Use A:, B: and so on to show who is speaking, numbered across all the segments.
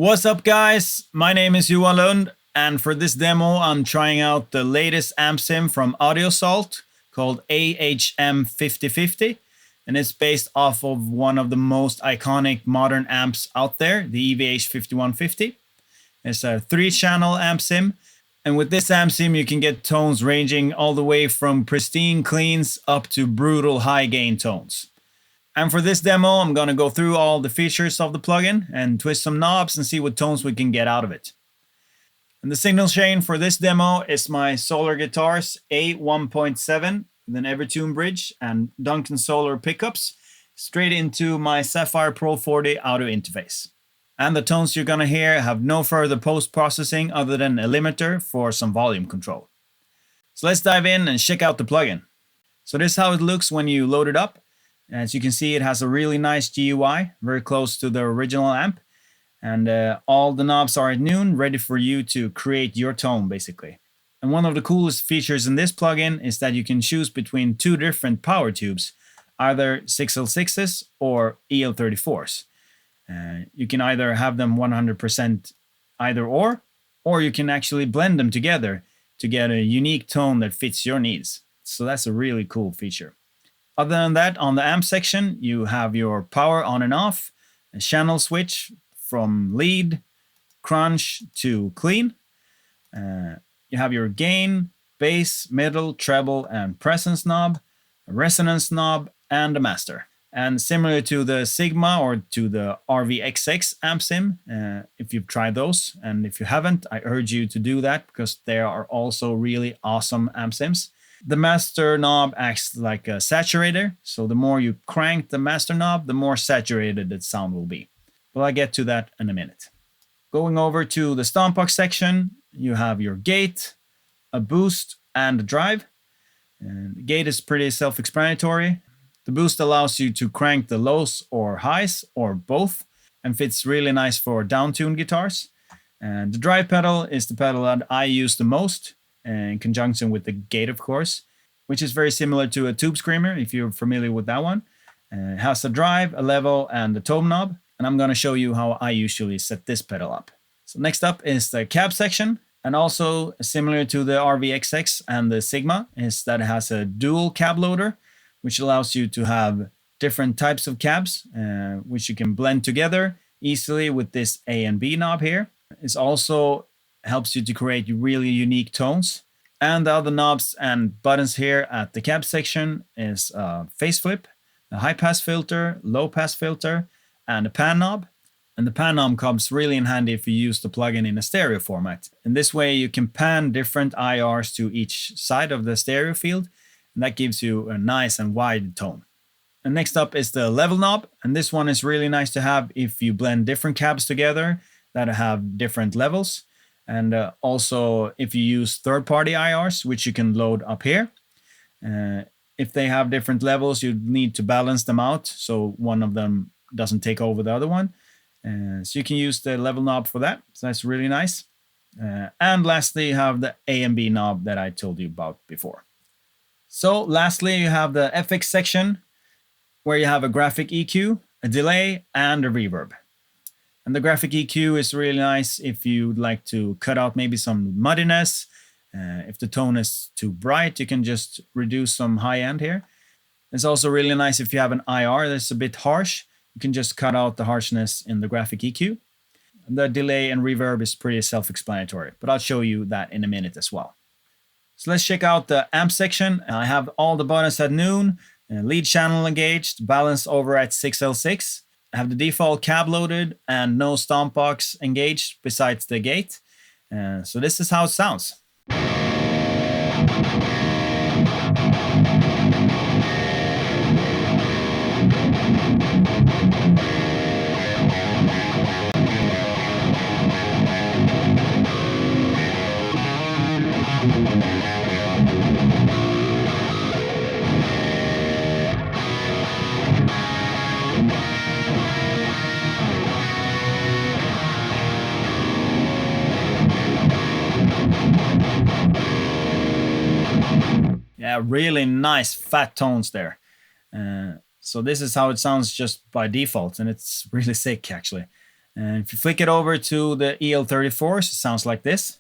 A: What's up, guys? My name is Johan Lund, and for this demo I'm trying out the latest amp sim from Assault called AHM 5050, and it's based off of one of the most iconic modern amps out there, the EVH 5150. It's a 3-channel amp sim, and with this amp sim you can get tones ranging all the way from pristine cleans up to brutal high gain tones. And for this demo, I'm going to go through all the features of the plugin and twist some knobs and see what tones we can get out of it. And the signal chain for this demo is my Solar Guitars A1.7 with an Evertune bridge and Duncan Solar pickups straight into my Sapphire Pro 40 audio interface. And the tones you're going to hear have no further post-processing other than a limiter for some volume control. So let's dive in and check out the plugin. So this is how it looks when you load it up. As you can see, it has a really nice GUI, very close to the original amp. And all the knobs are at noon, ready for you to create your tone, basically. And one of the coolest features in this plugin is that you can choose between 2 different power tubes, either 6L6s or EL34s. You can either have them 100% either or you can actually blend them together to get a unique tone that fits your needs. So that's a really cool feature. Other than that, on the amp section, you have your power on and off, a channel switch from lead, crunch to clean. You have your gain, bass, middle, treble, and presence knob, a resonance knob, and a master. And similar to the Sigma or to the RVXX amp sim, if you've tried those, and if you haven't, I urge you to do that because they are also really awesome amp sims. The master knob acts like a saturator, so the more you crank the master knob, the more saturated the sound will be. But I'll get to that in a minute. Going over to the Stompbox section, you have your gate, a boost, and a drive. And the gate is pretty self-explanatory. The boost allows you to crank the lows or highs, or both, and fits really nice for down-tuned guitars. And the drive pedal is the pedal that I use the most, in conjunction with the gate, of course, which is very similar to a tube screamer, if you're familiar with that one. It has a drive, a level, and a tone knob, and I'm going to show you how I usually set this pedal up. So next up is the cab section, and also similar to the RVXX and the Sigma, is that it has a dual cab loader, which allows you to have different types of cabs, which you can blend together easily with this A and B knob here. It's also helps you to create really unique tones. And the other knobs and buttons here at the cab section is a phase flip, a high pass filter, low pass filter, and a pan knob. And the pan knob comes really in handy if you use the plugin in a stereo format. In this way you can pan different IRs to each side of the stereo field, and that gives you a nice and wide tone. And next up is the level knob, and this one is really nice to have if you blend different cabs together that have different levels. And also if you use third-party IRs, which you can load up here. If they have different levels, you need to balance them out so one of them doesn't take over the other one. So you can use the level knob for that. So that's really nice. And lastly, you have the A and B knob that I told you about before. So lastly, you have the FX section where you have a graphic EQ, a delay, and a reverb. And the graphic EQ is really nice if you'd like to cut out maybe some muddiness. If the tone is too bright, you can just reduce some high end here. It's also really nice if you have an IR that's a bit harsh. You can just cut out the harshness in the graphic EQ. The delay and reverb is pretty self-explanatory, but I'll show you that in a minute as well. So let's check out the amp section. I have all the buttons at noon, lead channel engaged, balance over at 6L6. I have the default cab loaded and no stomp box engaged besides the gate. So this is how it sounds. Yeah, really nice fat tones there. So this is how it sounds just by default, and it's really sick actually. And if you flick it over to the EL34s, it sounds like this.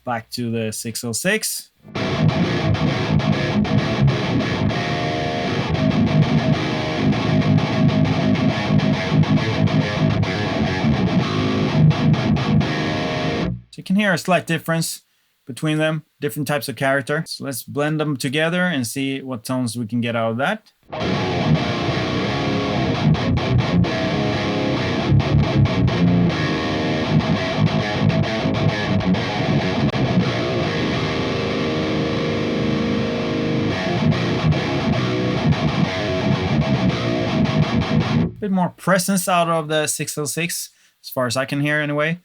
A: Back to the 606. So you can hear a slight difference between them, different types of character. So let's blend them together and see what tones we can get out of that. A bit more presence out of the 606, as far as I can hear anyway.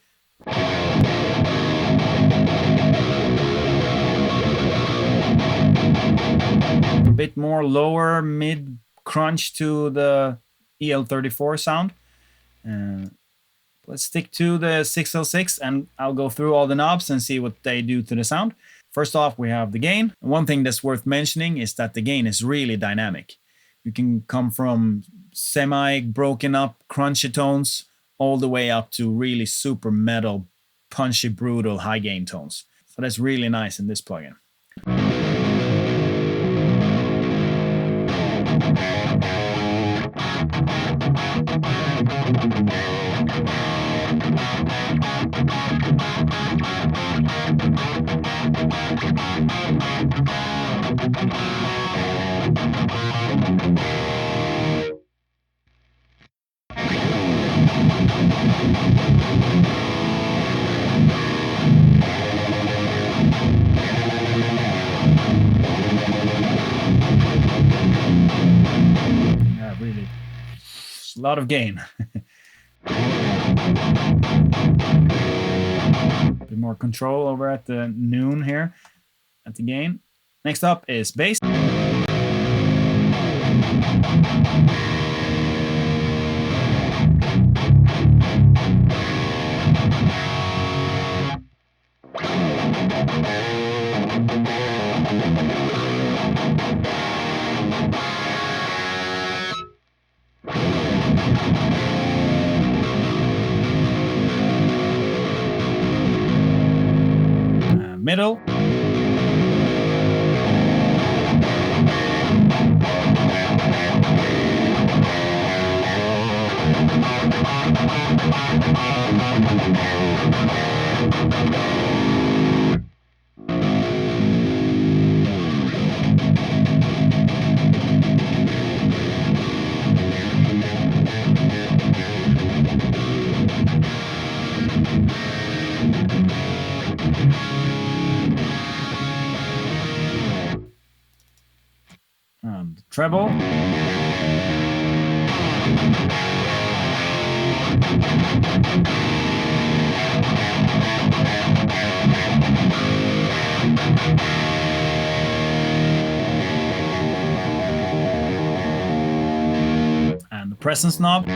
A: A bit more lower mid crunch to the EL34 sound. Let's stick to the 606 and I'll go through all the knobs and see what they do to the sound. First off, we have the gain. One thing that's worth mentioning is that the gain is really dynamic. You can come from semi broken up crunchy tones all the way up to really super metal, punchy, brutal high gain tones. So that's really nice in this plugin. Yeah, really, it's a lot of gain. A bit more control over at the noon here at the gain. Next up is bass. Middle. Treble. And the presence knob.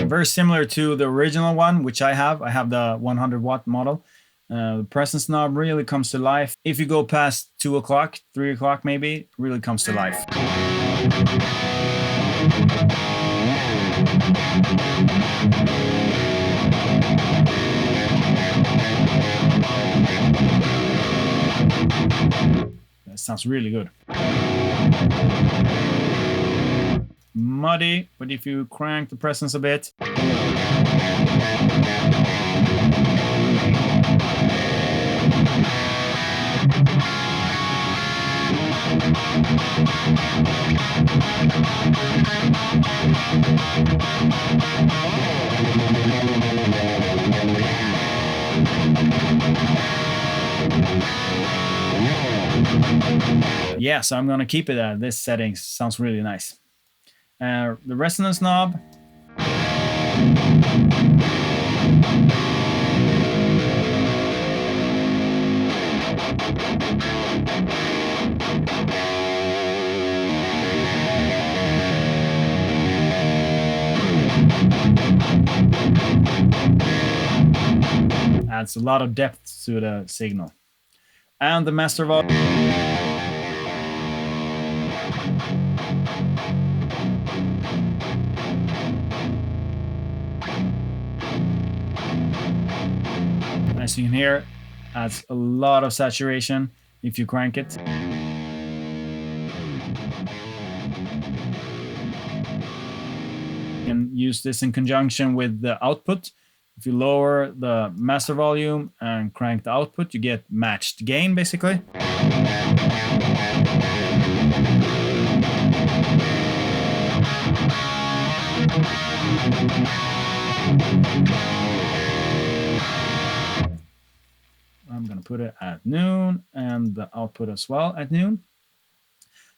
A: Very similar to the original one, which I have. I have the 100 watt model. The presence knob really comes to life. If you go past 2 o'clock, 3 o'clock maybe, it really comes to life. That sounds really good. Muddy, but if you crank the presence a bit. Yeah, so I'm gonna keep it at this setting. Sounds really nice. The resonance knob. Adds a lot of depth to the signal. And the master volume. As you can hear, adds a lot of saturation if you crank it. You can use this in conjunction with the output. If you lower the master volume and crank the output, you get matched gain, basically. I'm going to put it at noon and the output as well at noon.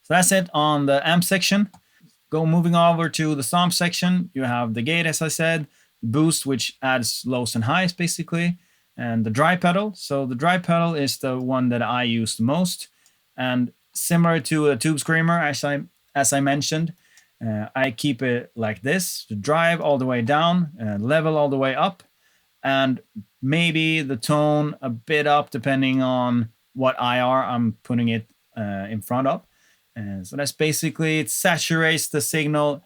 A: So that's it on the amp section. Moving over to the stomp section, you have the gate, as I said, the boost, which adds lows and highs basically, and the dry pedal. So the dry pedal is the one that I use the most, and similar to a tube screamer, as I mentioned, I keep it like this: the drive all the way down, level all the way up, and maybe the tone a bit up depending on what IR I'm putting it in front of. So that's basically, it saturates the signal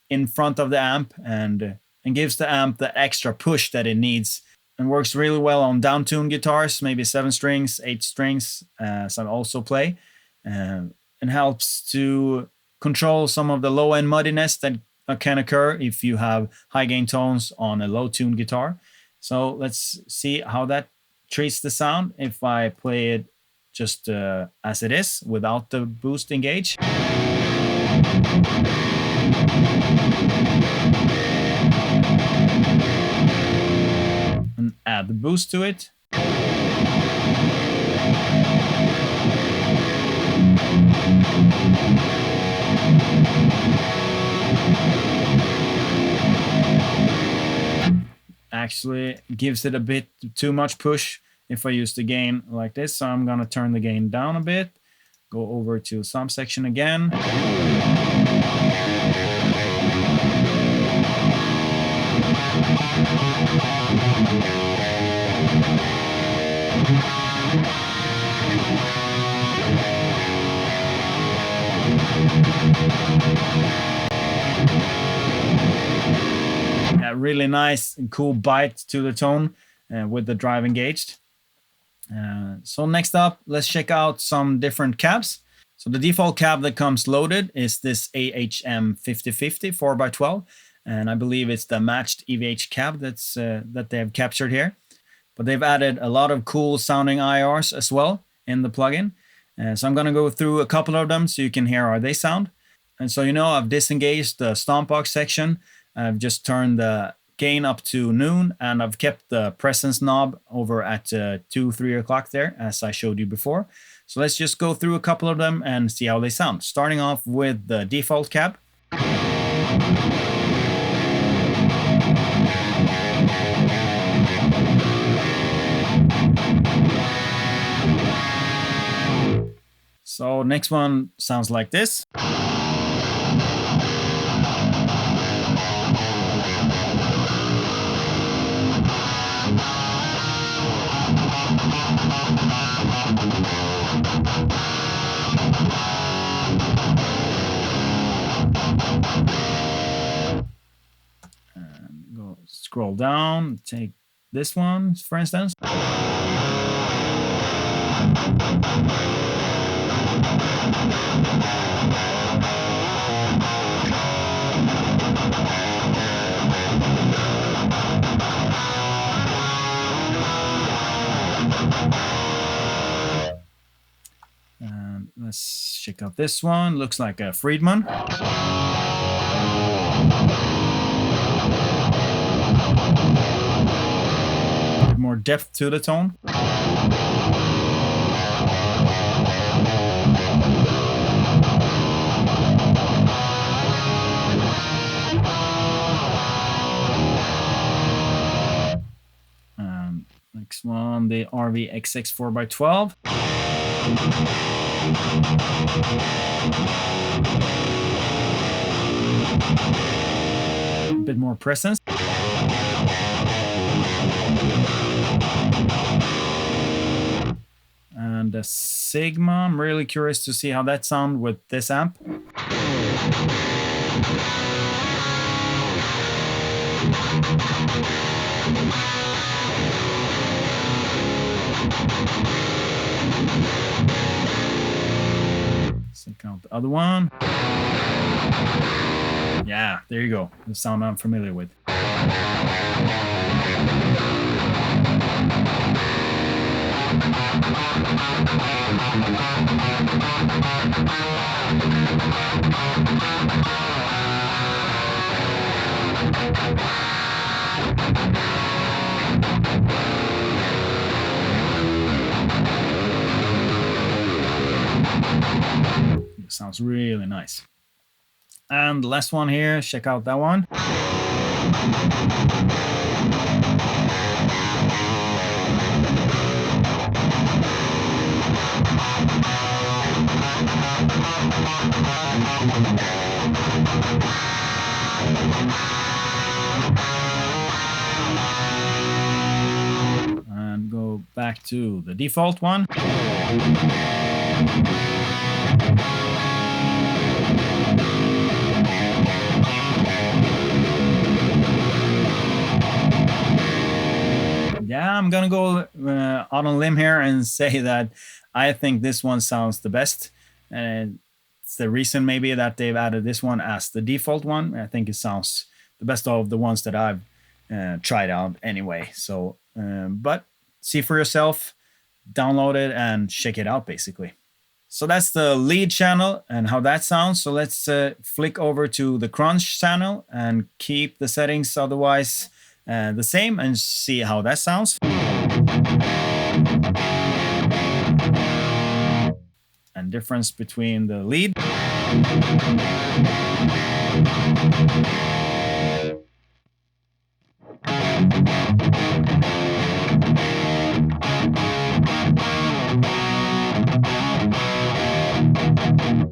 A: in front of the amp and gives the amp the extra push that it needs, and works really well on downtuned guitars, maybe 7 strings, 8 strings, as I also play, and helps to control some of the low-end muddiness that can occur if you have high gain tones on a low-tuned guitar. So let's see how that treats the sound if I play it just as it is, without the boost engaged. And add the boost to it. Actually gives it a bit too much push if I use the gain like this, so I'm gonna turn the gain down a bit, go over to stomp section again. A really nice and cool bite to the tone with the drive engaged. So next up, let's check out some different cabs. So the default cab that comes loaded is this AHM 5050 4x12, and I believe it's the matched EVH cab that they have captured here. But they've added a lot of cool sounding IRs as well in the plugin. So I'm going to go through a couple of them so you can hear how they sound. And so I've disengaged the Stompbox section. I've just turned the gain up to noon, and I've kept the presence knob over at 2-3 o'clock there, as I showed you before. So let's just go through a couple of them and see how they sound. Starting off with the default cab. So next one sounds like this. And go scroll down, take this one for instance. And let's check out this one. Looks like a Friedman. More depth to the tone. Next one, the RVXX 4x12. A bit more presence. And the Sigma, I'm really curious to see how that sounds with this amp. Check out the other one. Yeah, there you go. The sound I'm familiar with. It sounds really nice. And the last one here, check out that one. And go back to the default one. Yeah, I'm gonna go out on a limb here and say that I think this one sounds the best. And it's the reason maybe that they've added this one as the default one. I think it sounds the best of the ones that I've tried out anyway. So, but see for yourself, download it and check it out basically. So that's the lead channel and how that sounds. So let's flick over to the crunch channel and keep the settings otherwise the same and see how that sounds. And difference between the lead.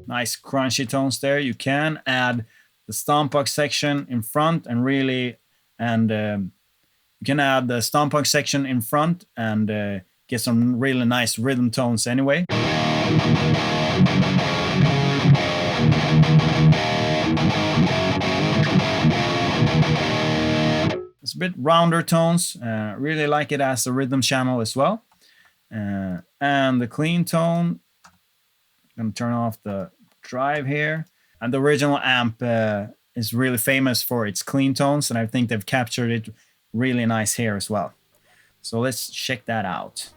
A: Nice crunchy tones there. You can add the Stompbox section in front and really, and you can add the Stompbox section in front and get some really nice rhythm tones anyway. It's a bit rounder tones. Really like it as a rhythm channel as well. And the clean tone, I'm going to turn off the drive here. And the original amp is really famous for its clean tones, and I think they've captured it really nice here as well. So let's check that out.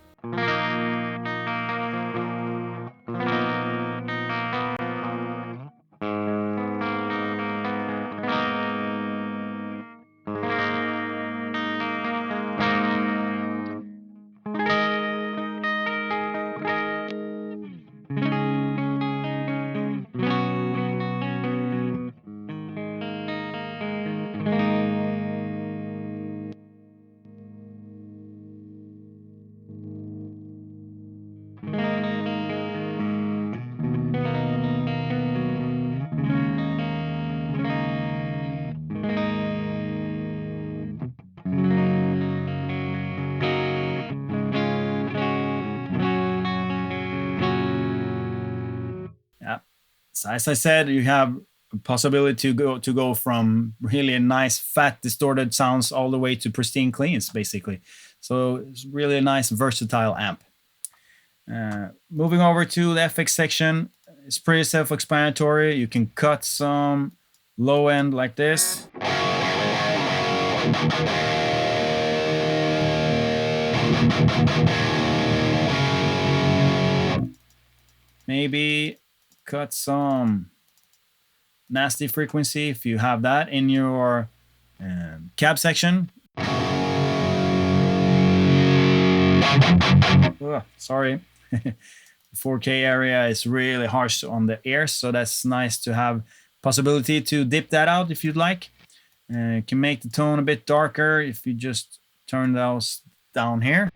A: So as I said, you have a possibility to go from really nice, fat, distorted sounds all the way to pristine cleans, basically. So it's really a nice, versatile amp. Moving over to the FX section, it's pretty self-explanatory. You can cut some low end like this. Maybe cut some nasty frequency if you have that in your cab section. Oh, sorry. The 4K area is really harsh on the ears, so that's nice to have possibility to dip that out if you'd like. You can make the tone a bit darker if you just turn those down here.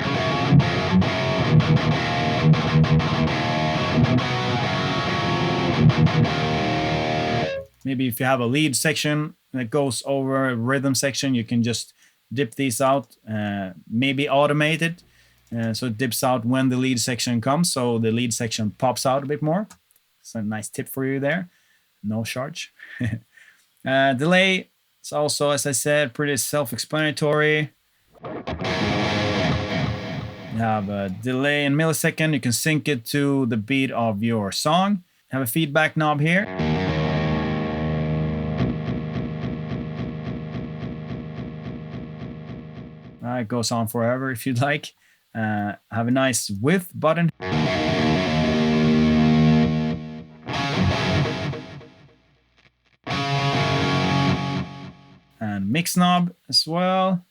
A: Maybe if you have a lead section that goes over a rhythm section, you can just dip these out, maybe automate it. So it dips out when the lead section comes, so the lead section pops out a bit more. It's a nice tip for you there. No charge. Delay is also, as I said, pretty self-explanatory. You have a delay in millisecond. You can sync it to the beat of your song. You have a feedback knob here. It goes on forever if you'd like. Have a nice width button. And mix knob as well.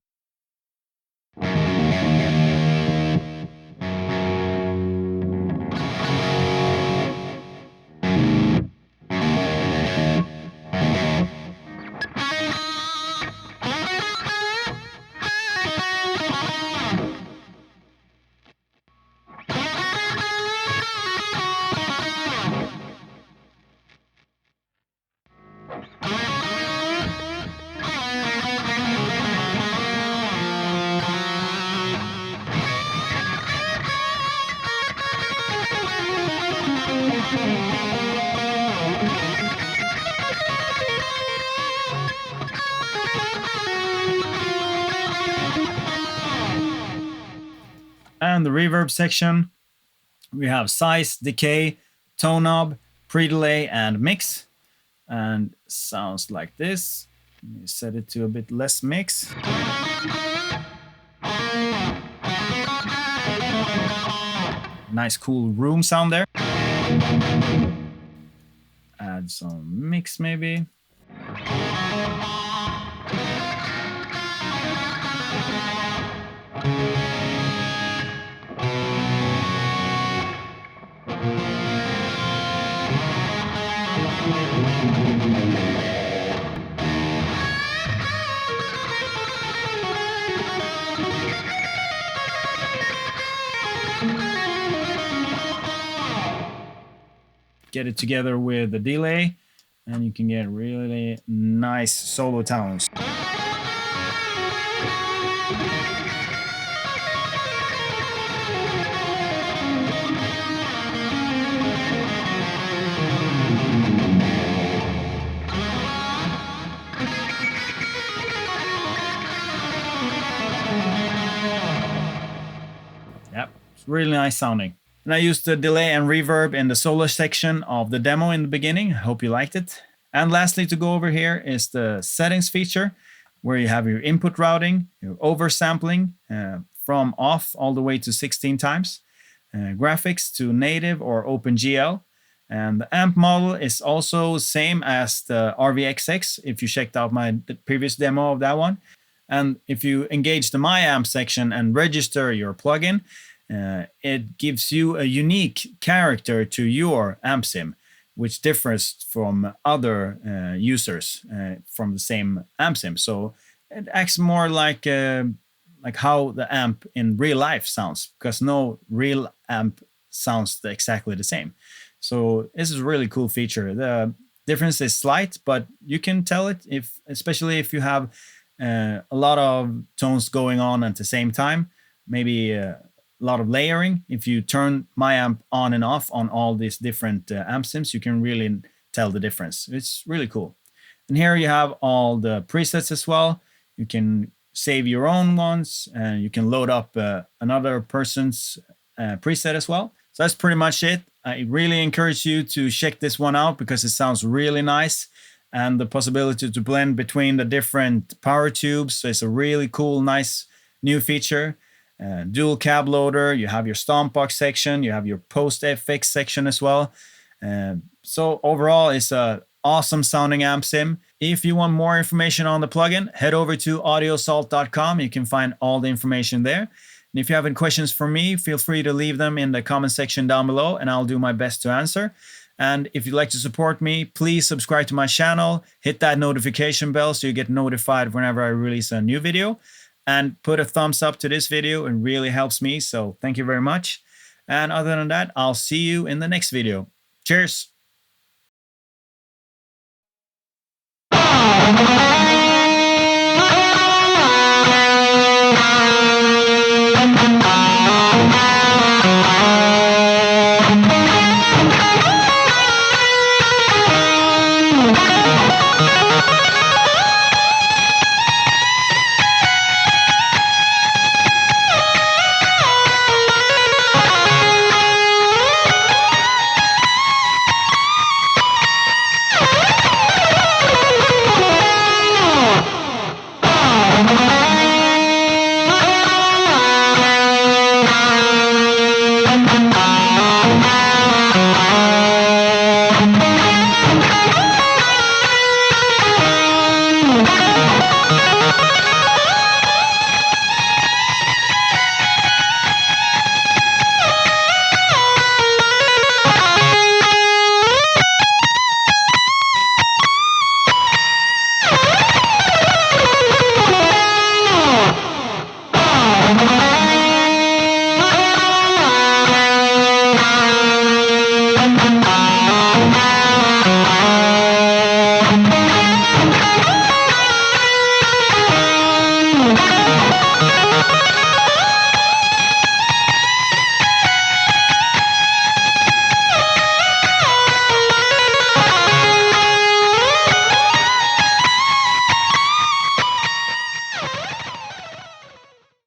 A: And the reverb section, we have size, decay, tone knob, pre-delay, and mix. And sounds like this. Let me set it to a bit less mix. Nice cool room sound there. Add some mix maybe. Get it together with the delay, and you can get really nice solo tones. Yep, it's really nice sounding. And I used the delay and reverb in the solo section of the demo in the beginning. I hope you liked it. And lastly, to go over here is the settings feature, where you have your input routing, your oversampling from off all the way to 16 times, graphics to native or OpenGL. And the amp model is also same as the RVXX, if you checked out my previous demo of that one. And if you engage the My Amp section and register your plugin, it gives you a unique character to your amp sim, which differs from other users from the same amp sim. So it acts more like how the amp in real life sounds, because no real amp sounds exactly the same. So this is a really cool feature. The difference is slight, but you can tell it, especially if you have a lot of tones going on at the same time, maybe a lot of layering. If you turn My Amp on and off on all these different amp sims, you can really tell the difference. It's really cool. And here you have all the presets as well. You can save your own ones, and you can load up another person's preset as well. So that's pretty much it. I really encourage you to check this one out because it sounds really nice, and the possibility to blend between the different power tubes. So it's a really cool, nice new feature. Dual cab loader, you have your Stompbox section, you have your post FX section as well. So overall, it's a awesome sounding amp sim. If you want more information on the plugin, head over to audiosalt.com. You can find all the information there. And if you have any questions for me, feel free to leave them in the comment section down below, and I'll do my best to answer. And if you'd like to support me, please subscribe to my channel, hit that notification bell so you get notified whenever I release a new video, and put a thumbs up to this video. It really helps me, so thank you very much. And other than that, I'll see you in the next video. Cheers!